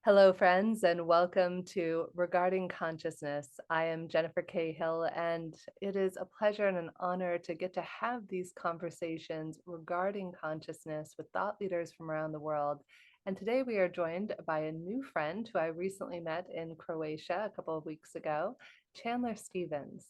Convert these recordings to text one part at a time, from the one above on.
Hello, friends, and welcome to Regarding Consciousness. I am Jennifer Cahill, and it is a pleasure and an honor to get to have these conversations regarding consciousness with thought leaders from around the world. And today we are joined by a new friend who I recently met in Croatia a couple of weeks ago, Chandler Stevens.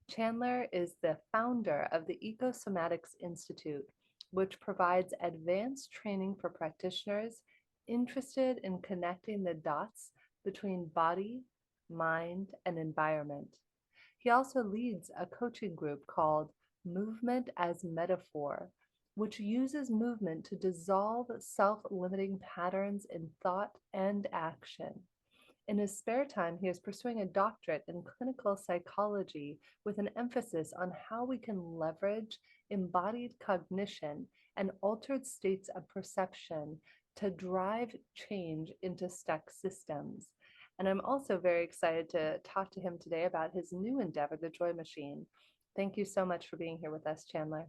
Chandler is the founder of the Ecosomatics Institute, which provides advanced training for practitioners interested in connecting the dots between body, mind, and environment. He also leads a coaching group called Movement as Metaphor, which uses movement to dissolve self limiting patterns in thought and action. In his spare time, he is pursuing a doctorate in clinical psychology with an emphasis on how we can leverage embodied cognition and altered states of perception to drive change into stuck systems. And I'm also very excited to talk to him today about his new endeavor, the Joy Machine. Thank you so much for being here with us, Chandler.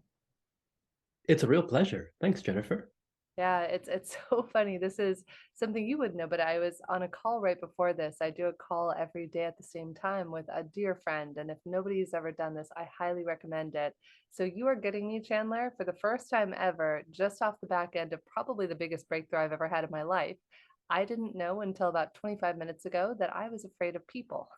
It's a real pleasure. Thanks, Jennifer. Yeah, it's so funny. This is something you would know, but I was on a call right before this. I do a call every day at the same time with a dear friend, and if nobody's ever done this, I highly recommend it. So you are getting me, Chandler, for the first time ever, just off the back end of probably the biggest breakthrough I've ever had in my life. I didn't know until about 25 minutes ago that I was afraid of people.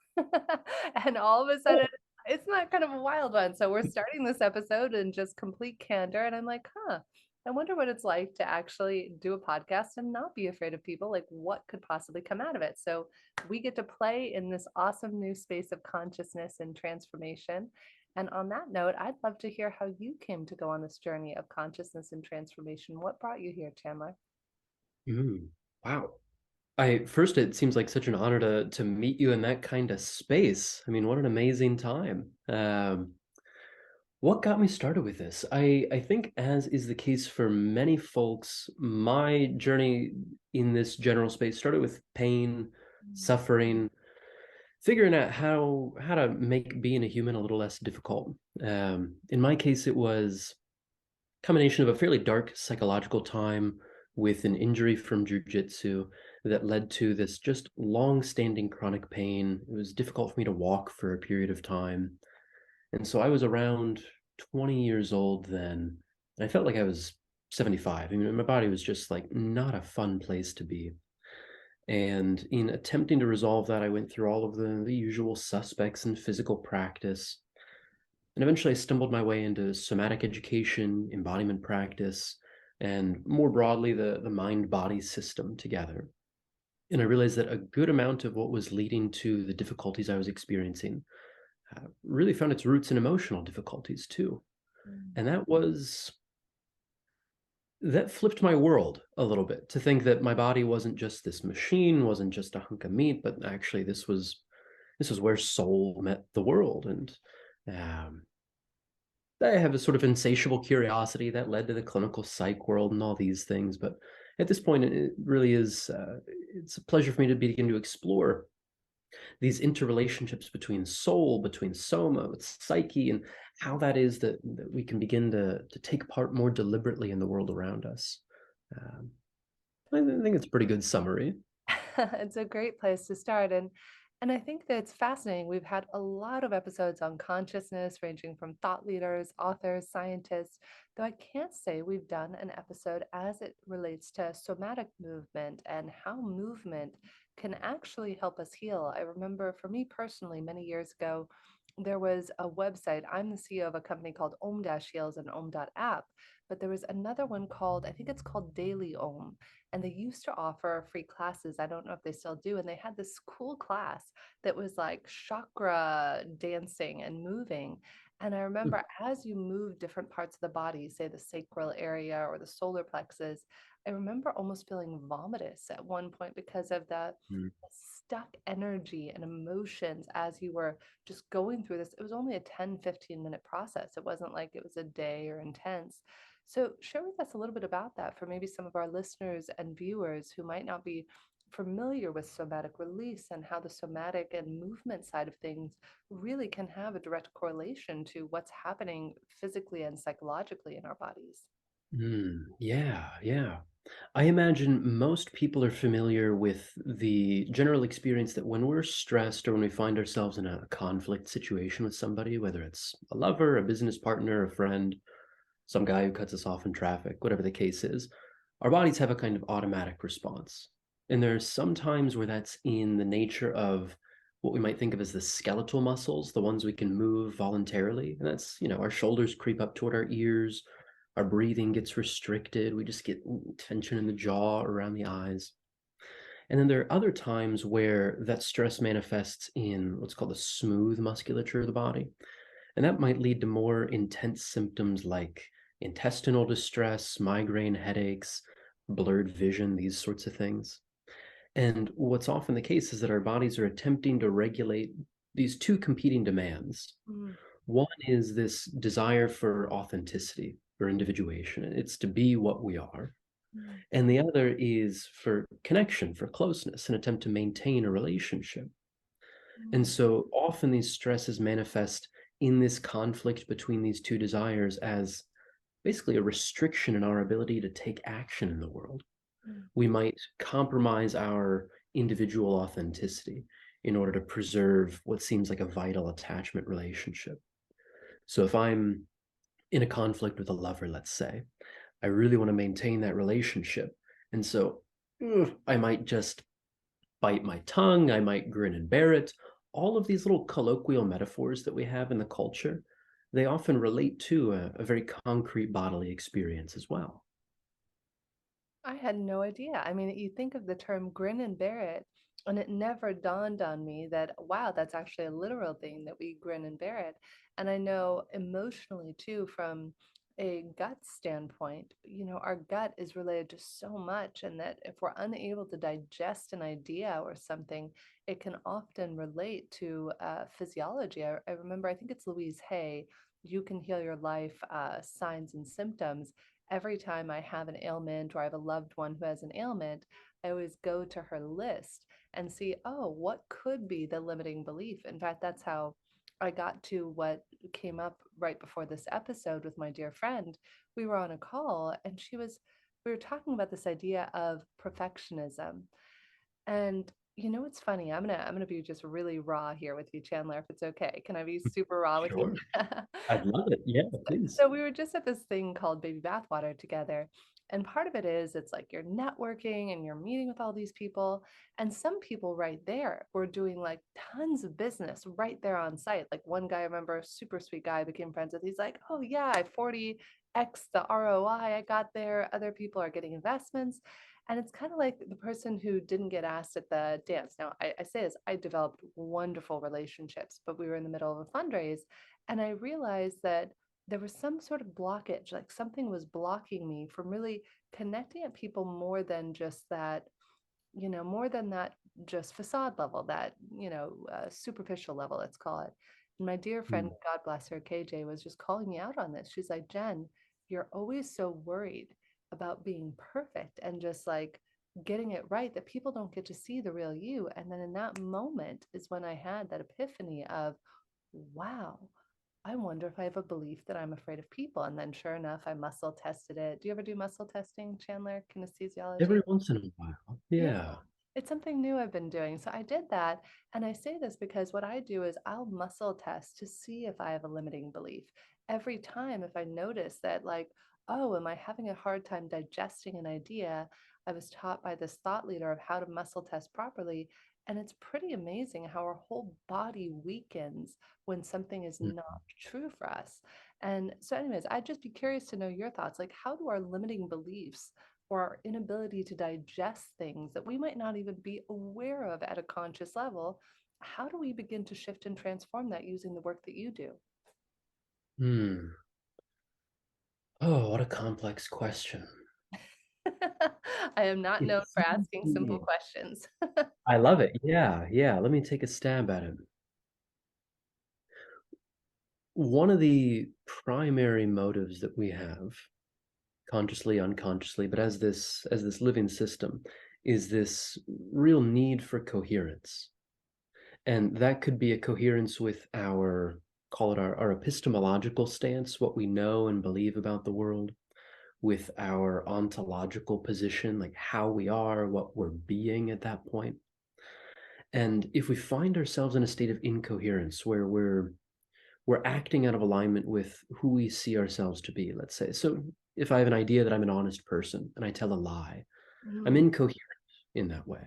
And all of a sudden, Oh, it's not kind of a wild one. So we're starting this episode in just complete candor, and I'm like, huh. I wonder what it's like to actually do a podcast and not be afraid of people. Like, what could possibly come out of it? So, we get to play in this awesome new space of consciousness and transformation. And on that note, I'd love to hear how you came to go on this journey of consciousness and transformation. What brought you here, Chandler? mm, wow. I first, it seems like such an honor to meet you in that kind of space. I mean, what an amazing time. What got me started with this? I think, as is the case for many folks, my journey in this general space started with pain, suffering, figuring out how to make being a human a little less difficult. In my case, it was combination of a fairly dark psychological time with an injury from jujitsu that led to this just long-standing chronic pain. It was difficult for me to walk for a period of time. And so I was around 20 years old then, and I felt like I was 75. I mean, my body was just like not a fun place to be. And in attempting to resolve that, I went through all of the usual suspects in physical practice. And eventually I stumbled my way into somatic education, embodiment practice, and more broadly, the mind body system together. And I realized that a good amount of what was leading to the difficulties I was experiencing really found its roots in emotional difficulties too. Mm. And that flipped my world a little bit to think that my body wasn't just this machine, wasn't just a hunk of meat, but actually this was where soul met the world. And um, I have a sort of insatiable curiosity that led to the clinical psych world and all these things. But at this point, it really is, it's a pleasure for me to begin to explore these interrelationships between soul, between soma, with psyche, and how that is that we can begin to take part more deliberately in the world around us. Um, I think it's a pretty good summary. It's a great place to start. And I think that it's fascinating. We've had a lot of episodes on consciousness, ranging from thought leaders, authors, scientists, though I can't say we've done an episode as it relates to somatic movement and how movement can actually help us heal. I remember for me personally, many years ago, there was a website. I'm the CEO of a company called Om Dash Heals and Om.app, but there was another one called, I think it's called Daily Om, and they used to offer free classes. I don't know if they still do. And they had this cool class that was like chakra dancing and moving. And I remember as you move different parts of the body, say the sacral area or the solar plexus, I remember almost feeling vomitous at one point because of the Mhm. stuck energy and emotions as you were just going through this. It was only a 10-15 minute process. It wasn't like it was a day or intense. So, share with us a little bit about that for maybe some of our listeners and viewers who might not be familiar with somatic release and how the somatic and movement side of things really can have a direct correlation to what's happening physically and psychologically in our bodies. Yeah, yeah. I imagine most people are familiar with the general experience that when we're stressed or when we find ourselves in a conflict situation with somebody, whether it's a lover, a business partner, a friend, some guy who cuts us off in traffic, whatever the case is, our bodies have a kind of automatic response. And there's some times where that's in the nature of what we might think of as the skeletal muscles, the ones we can move voluntarily. And that's, our shoulders creep up toward our ears, our breathing gets restricted, we just get tension in the jaw, around the eyes. And then there are other times where that stress manifests in what's called the smooth musculature of the body. And that might lead to more intense symptoms like intestinal distress, migraine headaches, blurred vision, these sorts of things. And what's often the case is that our bodies are attempting to regulate these two competing demands. Mm, One is this desire for authenticity, for individuation. It's to be what we are. mm, And the other is for connection, for closeness, an attempt to maintain a relationship. And mm, so often these stresses manifest in this conflict between these two desires as basically a restriction in our ability to take action in the world. mm. We might compromise our individual authenticity in order to preserve what seems like a vital attachment relationship. So if I'm in a conflict with a lover, let's say, I really want to maintain that relationship. And so I might just bite my tongue, I might grin and bear it. All of these little colloquial metaphors that we have in the culture, they often relate to a very concrete bodily experience as well. I had no idea. I mean, you think of the term grin and bear it, and it never dawned on me that, wow, that's actually a literal thing that we grin and bear it. And I know emotionally too, from a gut standpoint, our gut is related to so much, and that if we're unable to digest an idea or something, it can often relate to physiology. I remember, I think it's Louise Hay, You Can Heal Your Life, Signs and Symptoms. Every time I have an ailment or I have a loved one who has an ailment, I always go to her list and see, oh, what could be the limiting belief? In fact, that's how I got to what came up right before this episode with my dear friend. We were on a call and we were talking about this idea of perfectionism. And it's funny. I'm gonna be just really raw here with you, Chandler, if it's okay. Can I be super raw with you? Sure. I'd love it. Yeah, please. So we were just at this thing called Baby Bathwater together. And part of it is it's like you're networking and you're meeting with all these people. And some people right there were doing like tons of business right there on site. Like one guy, I remember, a super sweet guy I became friends with. He's like, oh yeah, I 40x the ROI I got there. Other people are getting investments. And it's kind of like the person who didn't get asked at the dance. Now, I say this, I developed wonderful relationships, but we were in the middle of a fundraise. And I realized that there was some sort of blockage, like something was blocking me from really connecting at people more than that just facade level, that, superficial level, let's call it. And my dear friend, Mm. God bless her, KJ, was just calling me out on this. She's like, Jen, you're always so worried about being perfect and just like getting it right that people don't get to see the real you. And then in that moment is when I had that epiphany of, wow, I wonder if I have a belief that I'm afraid of people. And then sure enough, I muscle tested it. Do you ever do muscle testing, Chandler? Kinesthesiology? Every once in a while. Yeah, Yeah. it's something new I've been doing. So I did that. And I say this because what I do is I'll muscle test to see if I have a limiting belief. Every time, if I notice that, like, oh, am I having a hard time digesting an idea? I was taught by this thought leader of how to muscle test properly. And it's pretty amazing how our whole body weakens when something is Mm. not true for us. And so, anyways, I'd just be curious to know your thoughts. Like, how do our limiting beliefs or our inability to digest things that we might not even be aware of at a conscious level, how do we begin to shift and transform that using the work that you do? Hmm. Oh, what a complex question. I am not It known for seems asking to simple me- questions. I love it. Yeah, yeah. Let me take a stab at it. One of the primary motives that we have, consciously, unconsciously, but as this living system, is this real need for coherence. And that could be a coherence with call it our epistemological stance, what we know and believe about the world, with our ontological position, like how we are, what we're being at that point. And if we find ourselves in a state of incoherence where we're acting out of alignment with who we see ourselves to be, let's say. So if I have an idea that I'm an honest person and I tell a lie, I'm Mm, incoherent in that way.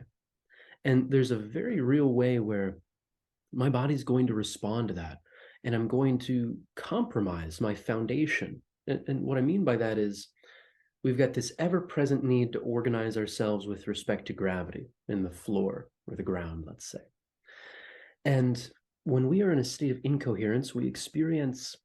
And there's a very real way where my body's going to respond to that. And I'm going to compromise my foundation. And what I mean by that is we've got this ever present need to organize ourselves with respect to gravity in the floor or the ground, let's say. And when we are in a state of incoherence, we experience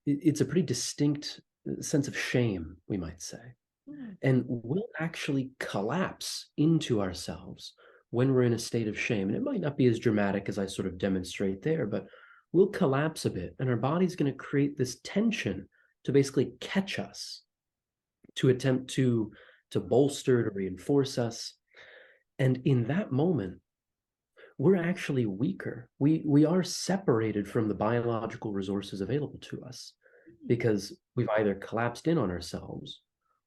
it's a pretty distinct sense of shame, we might say. mm, And we'll actually collapse into ourselves when we're in a state of shame. And it might not be as dramatic as I sort of demonstrate there, but we'll collapse a bit, and our body's going to create this tension to basically catch us, to attempt to bolster, to reinforce us. And in that moment, we're actually weaker. We are separated from the biological resources available to us because we've either collapsed in on ourselves,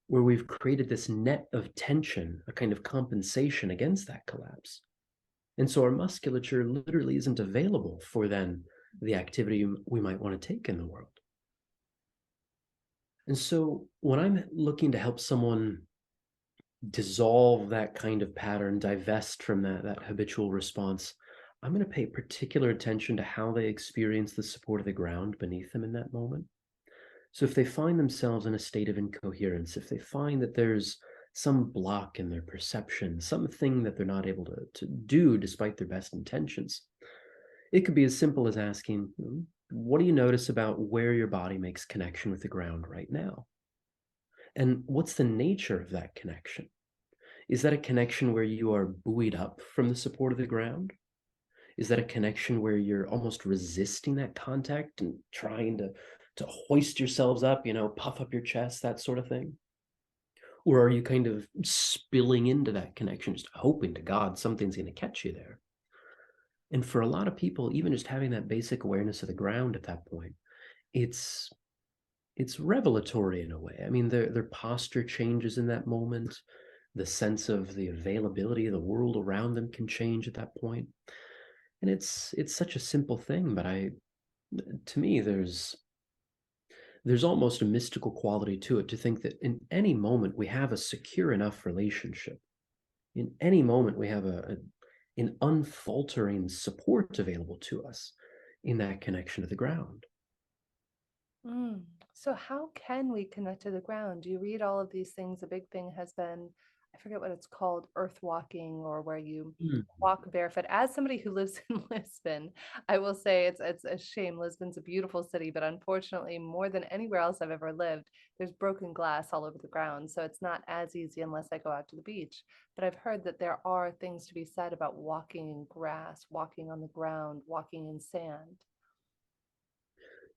where we've created this net of tension, a kind of compensation against that collapse. And so our musculature literally isn't available for then the activity we might want to take in the world. And so when I'm looking to help someone dissolve that kind of pattern, divest from that habitual response, I'm going to pay particular attention to how they experience the support of the ground beneath them in that moment. So if they find themselves in a state of incoherence, if they find that there's some block in their perception, something that they're not able to do despite their best intentions, it could be as simple as asking, what do you notice about where your body makes connection with the ground right now? And what's the nature of that connection? Is that a connection where you are buoyed up from the support of the ground? Is that a connection where you're almost resisting that contact and trying to hoist yourselves up, puff up your chest, that sort of thing? Or are you kind of spilling into that connection, just hoping to God something's going to catch you there? And for a lot of people, even just having that basic awareness of the ground at that point, it's it's revelatory in a way. I mean, their posture changes in that moment. The sense of the availability of the world around them can change at that point. And it's such a simple thing, but to me, there's almost a mystical quality to it to think that in any moment we have a secure enough relationship. In any moment we have an unfaltering support available to us in that connection to the ground. mm. So how can we connect to the ground? Do you read all of these things? A big thing has been, I forget what it's called, earth walking, or where you Mm. walk barefoot. As somebody who lives in Lisbon, I will say it's a shame. Lisbon's a beautiful city, but unfortunately, more than anywhere else I've ever lived, there's broken glass all over the ground. So it's not as easy unless I go out to the beach. But I've heard that there are things to be said about walking in grass, walking on the ground, walking in sand.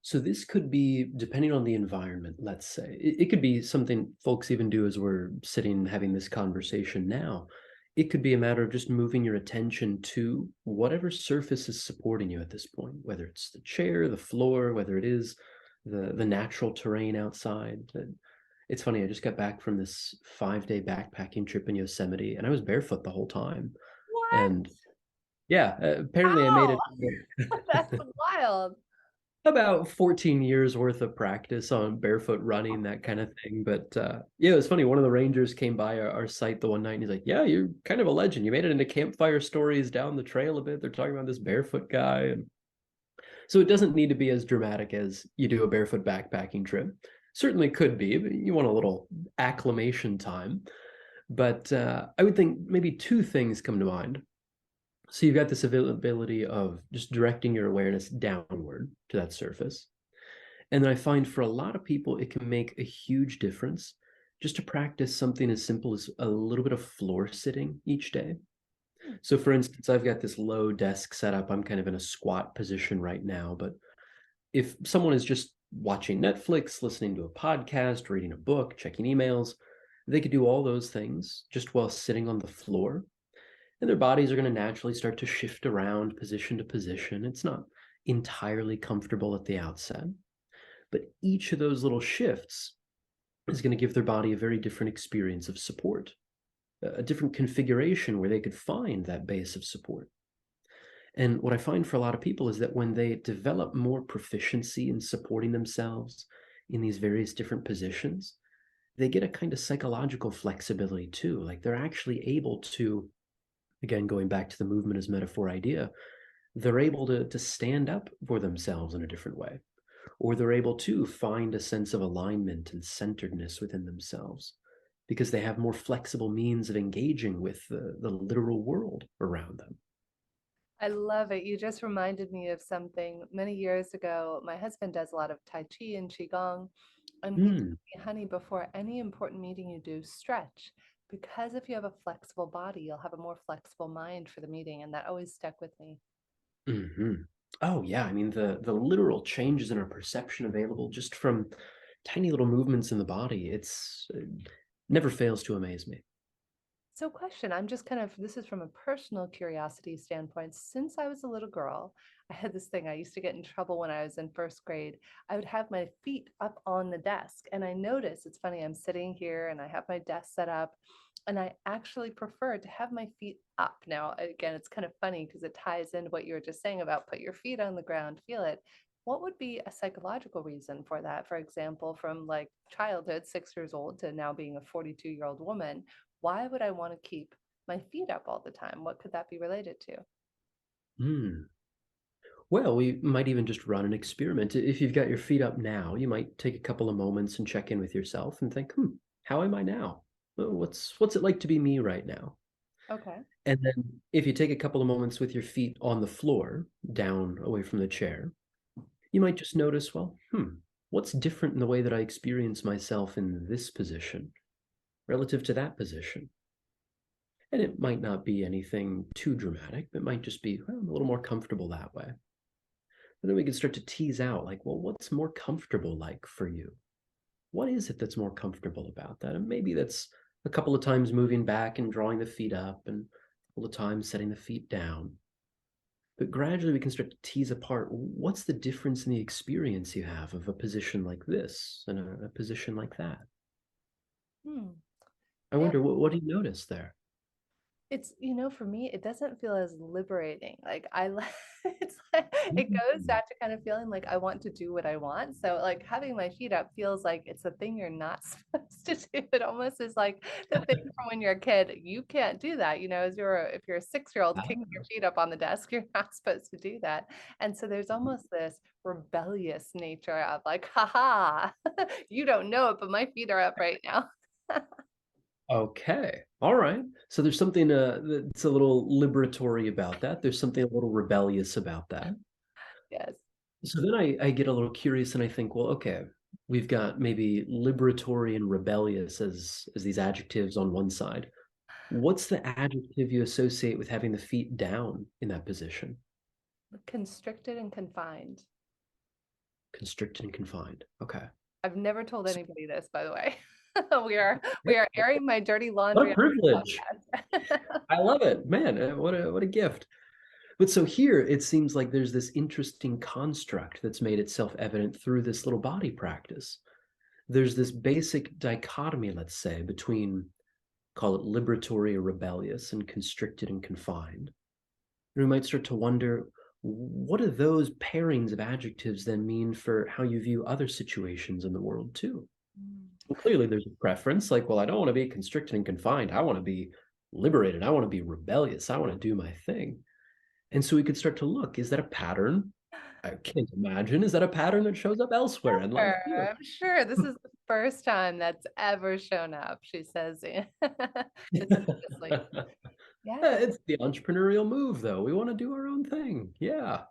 So this could be, depending on the environment, let's say, it could be something folks even do as we're sitting having this conversation now. It could be a matter of just moving your attention to whatever surface is supporting you at this point, whether it's the chair, the floor, whether it is the natural terrain outside. It's funny, I just got back from this 5-day backpacking trip in Yosemite, and I was barefoot the whole time. What? And yeah, apparently I made How? it That's wild. about 14 years worth of practice on barefoot running, that kind of thing. But yeah, it was funny. One of the rangers came by our site the one night and he's like, "Yeah, you're kind of a legend. You made it into campfire stories down the trail a bit. They're talking about this barefoot guy." And so it doesn't need to be as dramatic as you do a barefoot backpacking trip. Certainly could be, but you want a little acclimation time. But I would think maybe two things come to mind. So you've got this availability of just directing your awareness downward to that surface. And then I find for a lot of people, it can make a huge difference just to practice something as simple as a little bit of floor sitting each day. So, for instance, I've got this low desk setup. I'm kind of in a squat position right now. But if someone is just watching Netflix, listening to a podcast, reading a book, checking emails, they could do all those things just while sitting on the floor. And their bodies are going to naturally start to shift around position to position. It's not entirely comfortable at the outset. But each of those little shifts is going to give their body a very different experience of support, a different configuration where they could find that base of support. And what I find for a lot of people is that when they develop more proficiency in supporting themselves in these various different positions, they get a kind of psychological flexibility too. Like they're actually able to, again, going back to the movement as metaphor idea, they're able to stand up for themselves in a different way, or they're able to find a sense of alignment and centeredness within themselves because they have more flexible means of engaging with the literal world around them. I love it. You just reminded me of something many years ago. My husband does a lot of Tai Chi and Qigong, and he told Mm, me, honey, before any important meeting you do, stretch. Because if you have a flexible body, you'll have a more flexible mind for the meeting. And that always stuck with me. hmm. Oh yeah, I mean the literal changes in our perception available just from tiny little movements in the body. It's never fails to amaze me. So, question, I'm just kind of, this is from a personal curiosity standpoint. Since I was a little girl, I had this thing. I used to get in trouble when I was in first grade. I would have my feet up on the desk. And I notice it's funny, I'm sitting here and I have my desk set up, and I actually prefer to have my feet up. Now, again, it's kind of funny because it ties into what you were just saying about put your feet on the ground, feel it. What would be a psychological reason for that? For example, from like childhood, 6 years old, to now being a 42-year-old woman, why would I want to keep my feet up all the time? What could that be related to? Hmm. Well, we might even just run an experiment. If you've got your feet up now, you might take a couple of moments and check in with yourself and think, how am I now? What's it like to be me right now? Okay. And then if you take a couple of moments with your feet on the floor, down away from the chair, you might just notice, well, what's different in the way that I experience myself in this position relative to that position? And it might not be anything too dramatic. It might just be, well, I'm a little more comfortable that way. And then we can start to tease out, like, well, what's more comfortable like for you? What is it that's more comfortable about that? And maybe that's a couple of times moving back and drawing the feet up, and a couple of times setting the feet down. But gradually we can start to tease apart what's the difference in the experience you have of a position like this and a position like that. Hmm. I Yeah. wonder, what do you notice there? For me, it doesn't feel as liberating. Like it's like it goes Mm. back to kind of feeling like I want to do what I want. So like having my feet up feels like it's a thing you're not supposed to do. It almost is like the thing from when you're a kid. You can't do that. As if you're a 6-year-old kicking your feet up on the desk, you're not supposed to do that. And so there's almost this rebellious nature of like, haha, you don't know it, but my feet are up right now. Okay. All right. So there's something that's a little liberatory about that. There's something a little rebellious about that. Yes. So then I get a little curious and I think, well, okay, we've got maybe liberatory and rebellious as these adjectives on one side. What's the adjective you associate with having the feet down in that position? Constricted and confined. Constricted and confined. Okay. I've never told So, anybody this, by the way. We are airing my dirty what laundry a on privilege. this podcast. I love it. Man, what a gift. But so here it seems like there's this interesting construct that's made itself evident through this little body practice. There's this basic dichotomy, let's say, between call it liberatory or rebellious and constricted and confined. And we might start to wonder what do those pairings of adjectives then mean for how you view other situations in the world too? Well, clearly there's a preference like, well, I don't want to be constricted and confined. I want to be liberated. I want to be rebellious. I want to do my thing. And so we could start to look, is that a pattern? I can't imagine. Is that a pattern that shows up elsewhere in life Sure, too? I'm sure this is the first time that's ever shown up, she says, facetiously. Yeah, It's the entrepreneurial move, though. We want to do our own thing. Yeah.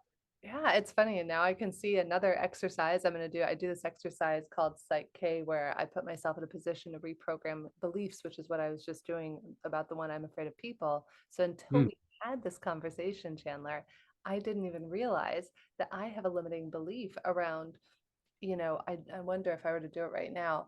yeah, it's funny. And now I can see another exercise I'm going to do. I do this exercise called Psych K, where I put myself in a position to reprogram beliefs, which is what I was just doing about the one I'm afraid of people. So until Mm. we had this conversation, Chandler, I didn't even realize that I have a limiting belief around, I wonder if I were to do it right now,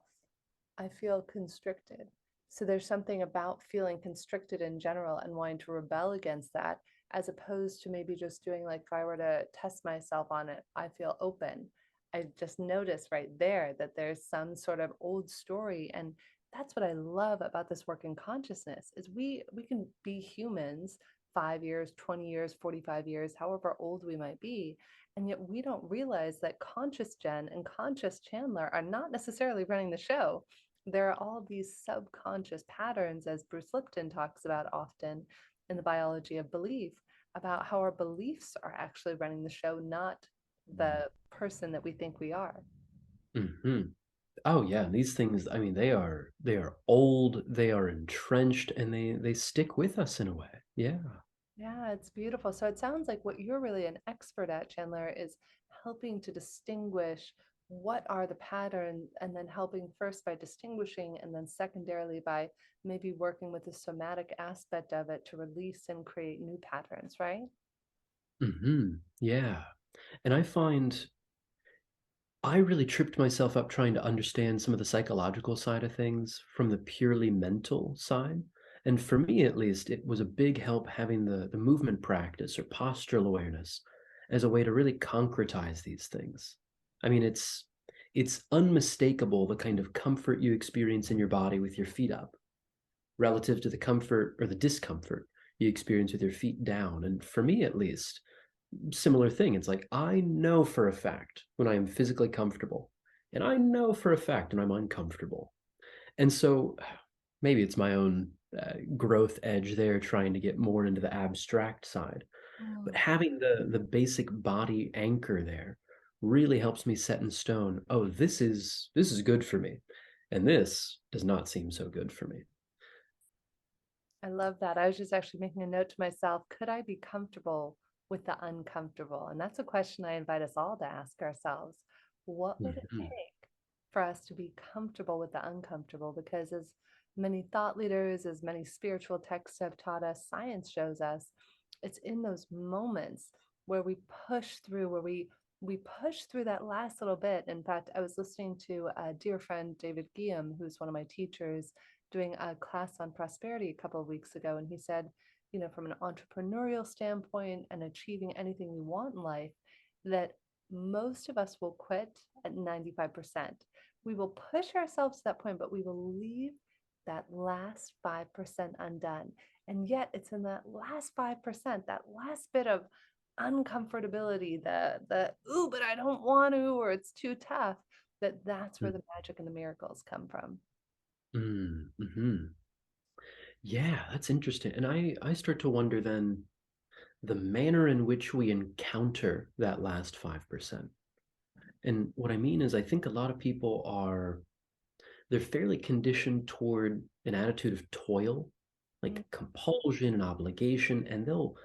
I feel constricted. So there's something about feeling constricted in general and wanting to rebel against that, as opposed to maybe just doing like if I were to test myself on it, I feel open. I just noticed right there that there's some sort of old story. And that's what I love about this work in consciousness is we can be humans 5 years, 20 years, 45 years, however old we might be. And yet we don't realize that conscious Jen and conscious Chandler are not necessarily running the show. There are all of these subconscious patterns, as Bruce Lipton talks about often in the biology of belief, about how our beliefs are actually running the show, not the person that we think we are. Hmm. Oh yeah, these things, I mean, they are old, they are entrenched, and they stick with us in a way. Yeah. Yeah, it's beautiful. So it sounds like what you're really an expert at, Chandler, is helping to distinguish what are the patterns, and then helping first by distinguishing, and then secondarily by maybe working with the somatic aspect of it to release and create new patterns, right? Yeah. And I really tripped myself up trying to understand some of the psychological side of things from the purely mental side. And for me, at least, it was a big help having the movement practice or postural awareness as a way to really concretize these things. I mean, it's unmistakable the kind of comfort you experience in your body with your feet up relative to the comfort or the discomfort you experience with your feet down. And for me, at least, similar thing. It's like I know for a fact when I am physically comfortable, and I know for a fact when I'm uncomfortable. And so maybe it's my own growth edge there, trying to get more into the abstract side. But Mm. having the basic body anchor there really helps me set in stone. Oh, this is good for me, and this does not seem so good for me. I love that. I was just actually making a note to myself, could I be comfortable with the uncomfortable? And that's a question I invite us all to ask ourselves. What would it Mhm. take for us to be comfortable with the uncomfortable? Because as many thought leaders, as many spiritual texts have taught us, science shows us, it's in those moments where we push through, where we push through that last little bit. In fact, I was listening to a dear friend, David Guillaume, who's one of my teachers, doing a class on prosperity a couple of weeks ago. And he said, you know, from an entrepreneurial standpoint and achieving anything we want in life, that most of us will quit at 95%. We will push ourselves to that point, but we will leave that last 5% undone. And yet it's in that last 5%, that last bit of uncomfortability, the ooh, but I don't want to, or it's too tough, that's where the magic and the miracles come from. Mm-hmm. Yeah, that's interesting. And I start to wonder then the manner in which we encounter that last 5%. And what I mean is I think a lot of people they're fairly conditioned toward an attitude of toil, Mm. like compulsion and obligation, and they'll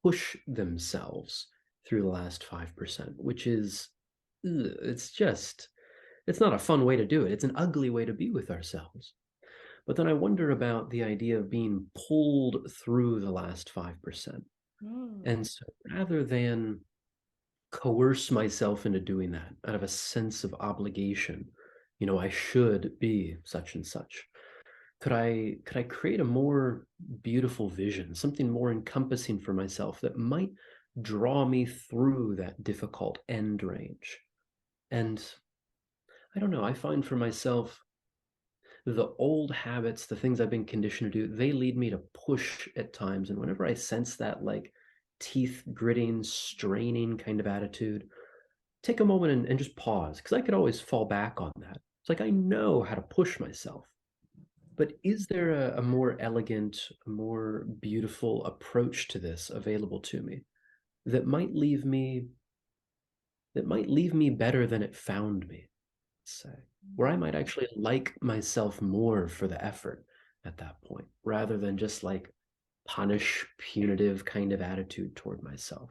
push themselves through the last 5%, which is it's not a fun way to do it. It's an ugly way to be with ourselves. But then I wonder about the idea of being pulled through the last 5%. Mm. And so rather than coerce myself into doing that out of a sense of obligation, I should be such and such. Could I create a more beautiful vision, something more encompassing for myself that might draw me through that difficult end range? And I don't know, I find for myself the old habits, the things I've been conditioned to do, they lead me to push at times. And whenever I sense that like teeth gritting, straining kind of attitude, take a moment and just pause because I could always fall back on that. It's like I know how to push myself. But is there a more elegant, a more beautiful approach to this available to me that might leave me better than it found me? Say, where I might actually like myself more for the effort at that point, rather than just like punish, punitive kind of attitude toward myself.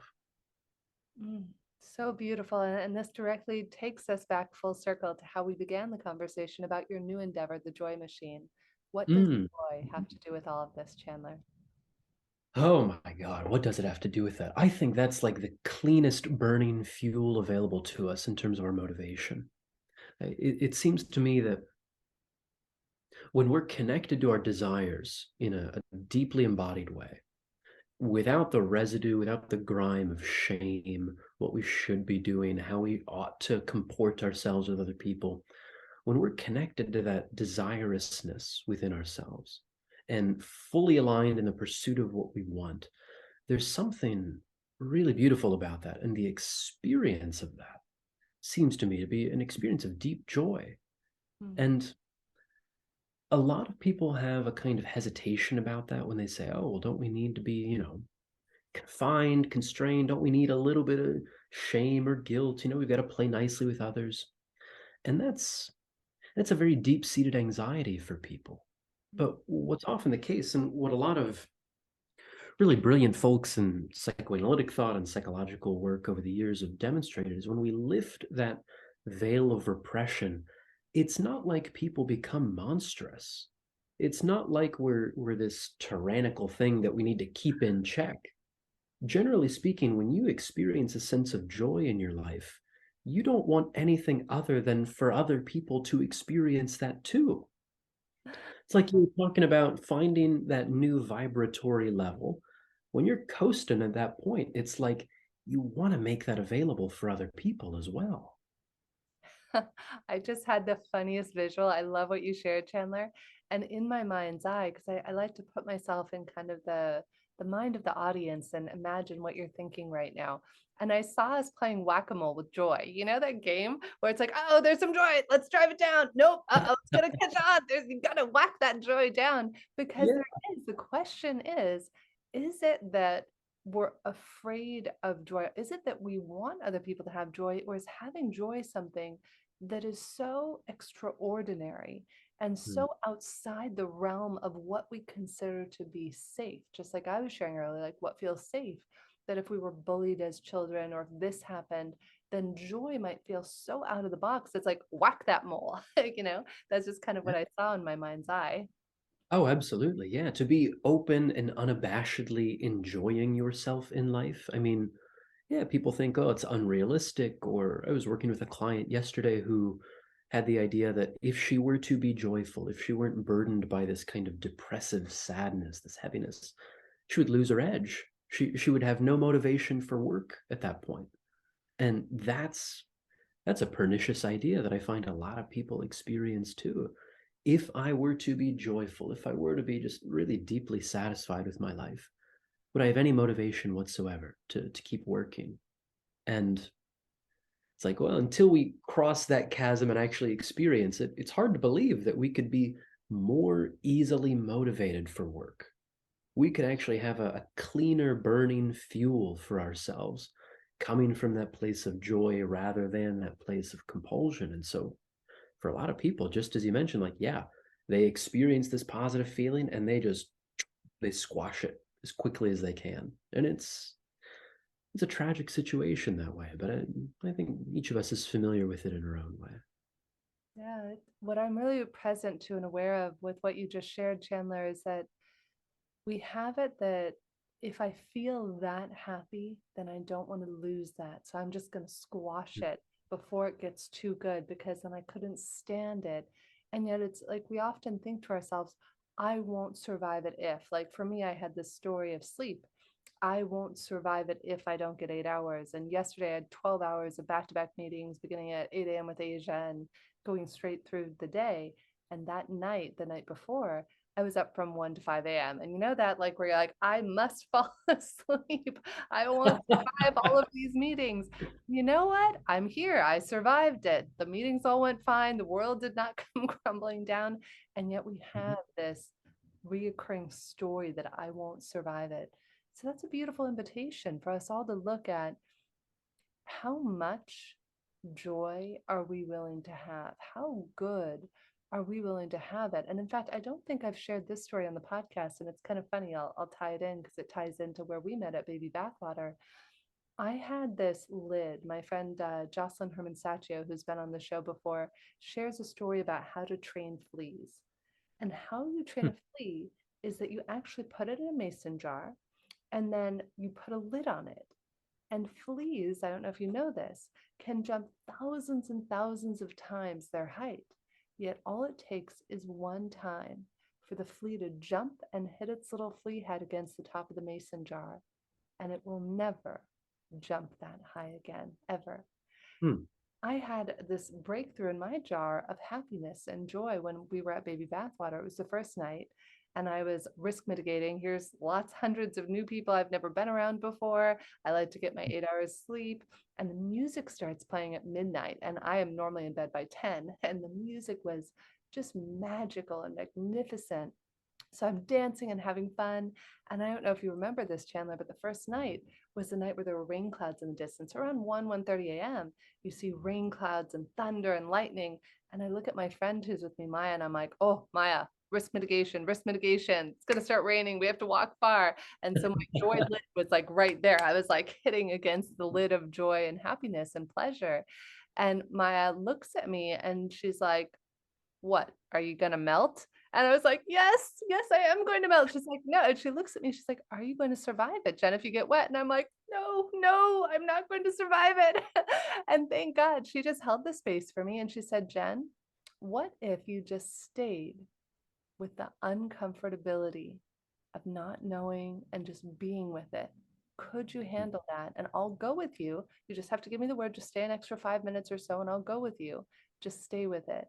Mm, so beautiful. And this directly takes us back full circle to how we began the conversation about your new endeavor, the Joy Machine. What does Mm. joy have to do with all of this, Chandler? Oh my God, what does it have to do with that? I think that's like the cleanest burning fuel available to us in terms of our motivation. It seems to me that when we're connected to our desires in a deeply embodied way, without the residue, without the grime of shame what we should be doing, how we ought to comport ourselves with other people, when we're connected to that desirousness within ourselves and fully aligned in the pursuit of what we want, there's something really beautiful about that. And the experience of that seems to me to be an experience of deep joy. Mm. And a lot of people have a kind of hesitation about that when they say, oh, well, don't we need to be, confined, constrained? Don't we need a little bit of shame or guilt? We've got to play nicely with others. And that's a very deep-seated anxiety for people. Mm. But what's often the case, and what a lot of really brilliant folks in psychoanalytic thought and psychological work over the years have demonstrated, is when we lift that veil of repression, it's not like people become monstrous. It's not like we're this tyrannical thing that we need to keep in check. Generally speaking, when you experience a sense of joy in your life, you don't want anything other than for other people to experience that too. It's like you were talking about finding that new vibratory level. When you're coasting at that point, it's like you want to make that available for other people as well. I just had the funniest visual. I love what you shared, Chandler. And in my mind's eye, because I like to put myself in kind of the mind of the audience and imagine what you're thinking right now. And I saw us playing whack-a-mole with joy. You know that game where it's like, oh, there's some joy. Let's drive it down. Nope. Uh-oh, it's gonna catch on. There's you gotta whack that joy down because Yeah. there is. The question is it that we're afraid of joy? Is it that we want other people to have joy, or is having joy something that is so extraordinary and Mm. so outside the realm of what we consider to be safe? Just like I was sharing earlier, like what feels safe, that if we were bullied as children or if this happened, then joy might feel so out of the box. It's like whack that mole. That's just kind of what I saw in my mind's eye. Oh, absolutely. Yeah. To be open and unabashedly enjoying yourself in life. I mean, yeah, people think, oh, it's unrealistic. Or I was working with a client yesterday who had the idea that if she were to be joyful, if she weren't burdened by this kind of depressive sadness, this heaviness, she would lose her edge. She would have no motivation for work at that point. And that's a pernicious idea that I find a lot of people experience too. If I were to be joyful, if I were to be just really deeply satisfied with my life, would I have any motivation whatsoever to keep working? And it's like, well, until we cross that chasm and actually experience it, it's hard to believe that we could be more easily motivated for work. We could actually have a cleaner burning fuel for ourselves coming from that place of joy rather than that place of compulsion. And so for a lot of people, just as you mentioned, like, yeah, they experience this positive feeling and they squash it as quickly as they can. And it's a tragic situation that way, but I think each of us is familiar with it in our own way. Yeah, what I'm really present to and aware of with what you just shared, Chandler, is that we have it that if I feel that happy, then I don't want to lose that. So I'm just going to squash it before it gets too good because then I couldn't stand it. And yet it's like we often think to ourselves, I won't survive it if. Like for me, I had this story of sleep. I won't survive it if I don't get 8 hours. And yesterday I had 12 hours of back to back meetings beginning at 8 a.m. with Asia and going straight through the day. And that night, the night before, I was up from 1 to 5 a.m. And you know that, like, where you're like, I must fall asleep. I won't survive all of these meetings. You know what? I'm here. I survived it. The meetings all went fine. The world did not come crumbling down. And yet we have this reoccurring story that I won't survive it. So that's a beautiful invitation for us all to look at how much joy are we willing to have? How good are we willing to have it? And in fact, I don't think I've shared this story on the podcast, and it's kind of funny. I'll tie it in because it ties into where we met at Baby Bathwater. I had this lid. My friend Jocelyn Herman Saccio, who's been on the show before, shares a story about how to train fleas. And how you train a flea is that you actually put it in a mason jar and then you put a lid on it. And fleas, I don't know if you know this, can jump thousands and thousands of times their height. Yet all it takes is one time for the flea to jump and hit its little flea head against the top of the mason jar, and it will never jump that high again, ever. Hmm. I had this breakthrough in my jar of happiness and joy when we were at Baby Bathwater. It was the first night, and I was risk mitigating. Here's lots, hundreds of new people I've never been around before. I like to get my 8 hours sleep, and the music starts playing at midnight. And I am normally in bed by 10, and the music was just magical and magnificent. So I'm dancing and having fun. And I don't know if you remember this, Chandler, but the first night was the night where there were rain clouds in the distance. Around 1:30 a.m., you see rain clouds and thunder and lightning. And I look at my friend who's with me, Maya, and I'm like, oh, Maya, risk mitigation, risk mitigation. It's going to start raining. We have to walk far. And so my joy lid was like right there. I was like hitting against the lid of joy and happiness and pleasure. And Maya looks at me and she's like, what, are you gonna melt? And I was like, yes, yes, I am going to melt. She's like, no. And she looks at me, she's like, are you going to survive it, Jen, if you get wet? And I'm like, no, no, I'm not going to survive it. And thank God she just held the space for me. And she said, Jen, what if you just stayed with the uncomfortability of not knowing and just being with it? Could you handle that? And I'll go with you. You just have to give me the word, just stay an extra 5 minutes or so, and I'll go with you. Just stay with it.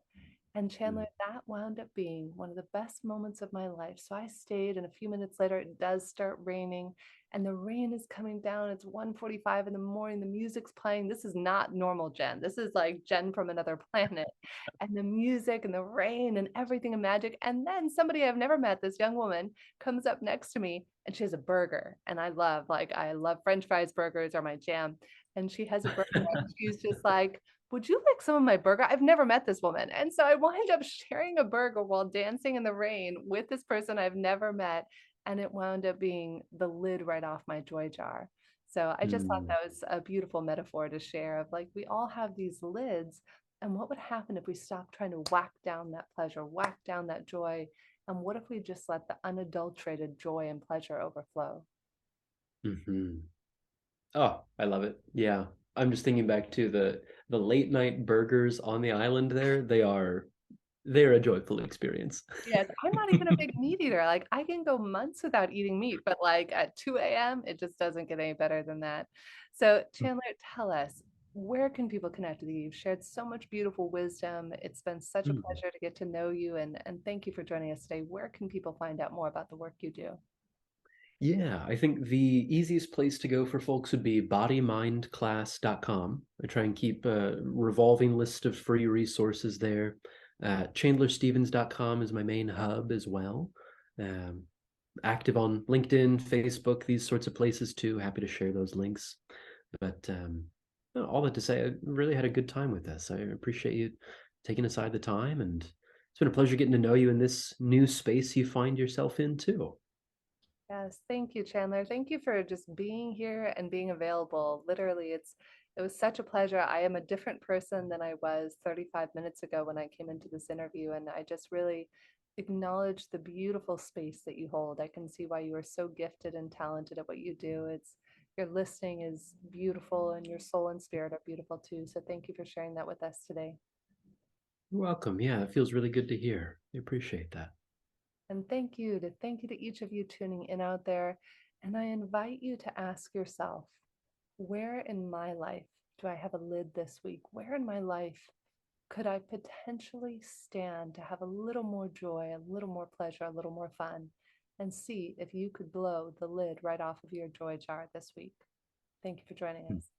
And Chandler, that wound up being one of the best moments of my life. So I stayed, and a few minutes later, it does start raining, and the rain is coming down. It's 1:45 in the morning. The music's playing. This is not normal Jen. This is like Jen from another planet. And the music and the rain and everything and magic. And then somebody I've never met, this young woman, comes up next to me, and she has a burger. And I love French fries, burgers are my jam. And she has a burger, and she's just like, would you like some of my burger? I've never met this woman. And so I wind up sharing a burger while dancing in the rain with this person I've never met. And it wound up being the lid right off my joy jar. So I just thought Mm. that was a beautiful metaphor to share of like, we all have these lids. And what would happen if we stopped trying to whack down that pleasure, whack down that joy? And what if we just let the unadulterated joy and pleasure overflow? Hmm. Oh, I love it. Yeah. I'm just thinking back to the late night burgers on the island there. They're a joyful experience. Yes, I'm not even a big meat eater. Like I can go months without eating meat, but like at 2 a.m., it just doesn't get any better than that. So Chandler, tell us, where can people connect with you? You've shared so much beautiful wisdom. It's been such a Mm. pleasure to get to know you, and thank you for joining us today. Where can people find out more about the work you do? Yeah, I think the easiest place to go for folks would be bodymindclass.com. I try and keep a revolving list of free resources there. Chandlerstevens.com is my main hub as well. Um, Active on LinkedIn, Facebook, these sorts of places too. Happy to share those links. But no, all that to say, I really had a good time with this. I appreciate you taking aside the time, and it's been a pleasure getting to know you in this new space you find yourself in too. Yes, thank you, Chandler. Thank you for just being here and being available. Literally, it was such a pleasure. I am a different person than I was 35 minutes ago when I came into this interview, and I just really acknowledge the beautiful space that you hold. I can see why you are so gifted and talented at what you do. It's your listening is beautiful, and your soul and spirit are beautiful too. So thank you for sharing that with us today. You're welcome. Yeah, it feels really good to hear. I appreciate that. And thank you to each of you tuning in out there. And I invite you to ask yourself, where in my life do I have a lid this week? Where in my life could I potentially stand to have a little more joy, a little more pleasure, a little more fun? And see if you could blow the lid right off of your joy jar this week. Thank you for joining us.